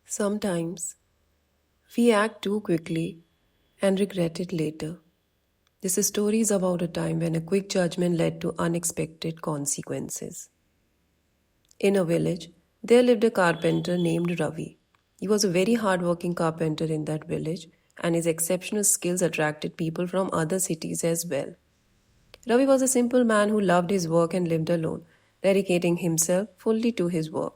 Sometimes we act too quickly and regret it later. This story is about a time when a quick judgment led to unexpected consequences. In a village, there lived a carpenter named Ravi. He was a very hard-working carpenter in that village, and his exceptional skills attracted people from other cities as well. Ravi was a simple man who loved his work and lived alone, dedicating himself fully to his work.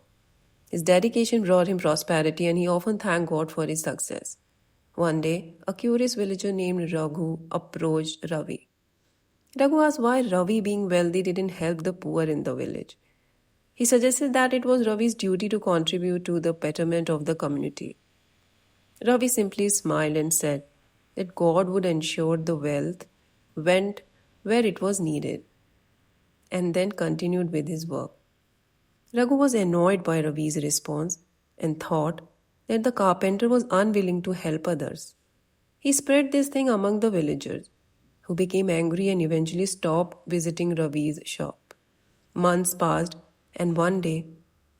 His dedication brought him prosperity, and he often thanked God for his success. One day, a curious villager named Raghu approached Ravi. Raghu asked why Ravi, being wealthy, didn't help the poor in the village. He suggested that it was Ravi's duty to contribute to the betterment of the community. Ravi simply smiled and said that God would ensure the wealth went where it was needed, and then continued with his work. Raghu was annoyed by Ravi's response and thought that the carpenter was unwilling to help others. He spread this thing among the villagers, who became angry and eventually stopped visiting Ravi's shop. Months passed, and one day,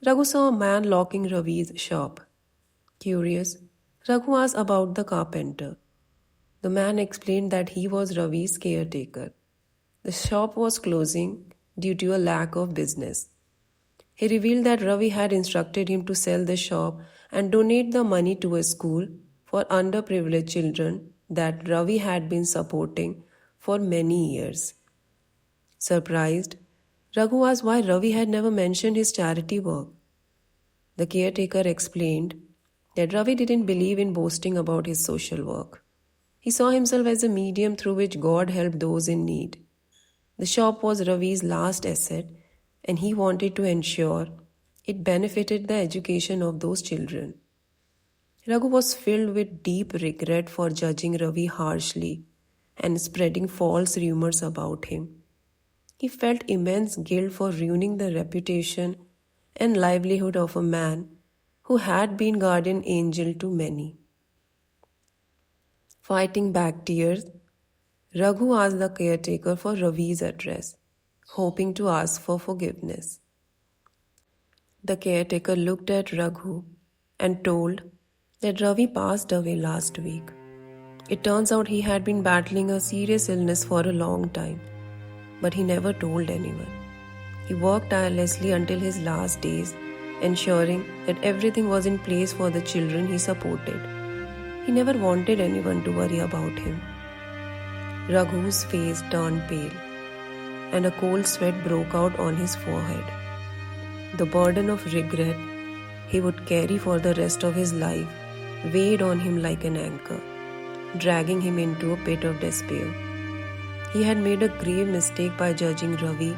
Raghu saw a man locking Ravi's shop. Curious, Raghu asked about the carpenter. The man explained that he was Ravi's caretaker. The shop was closing due to a lack of business. He revealed that Ravi had instructed him to sell the shop and donate the money to a school for underprivileged children that Ravi had been supporting for many years. Surprised, Raghu asked why Ravi had never mentioned his charity work. The caretaker explained that Ravi didn't believe in boasting about his social work. He saw himself as a medium through which God helped those in need. The shop was Ravi's last asset, and he wanted to ensure it benefited the education of those children. Raghu was filled with deep regret for judging Ravi harshly and spreading false rumors about him. He felt immense guilt for ruining the reputation and livelihood of a man who had been guardian angel to many. Fighting back tears, Raghu asked the caretaker for Ravi's address, hoping to ask for forgiveness. The caretaker looked at Raghu and told that Ravi passed away last week. It turns out he had been battling a serious illness for a long time, but he never told anyone. He worked tirelessly until his last days, ensuring that everything was in place for the children he supported. He never wanted anyone to worry about him. Raghu's face turned pale, and a cold sweat broke out on his forehead. The burden of regret he would carry for the rest of his life weighed on him like an anchor, dragging him into a pit of despair. He had made a grave mistake by judging Ravi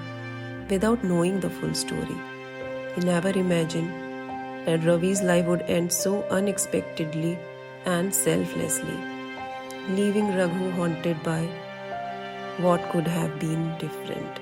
without knowing the full story. He never imagined that Ravi's life would end so unexpectedly and selflessly, leaving Raghu haunted by what could have been different.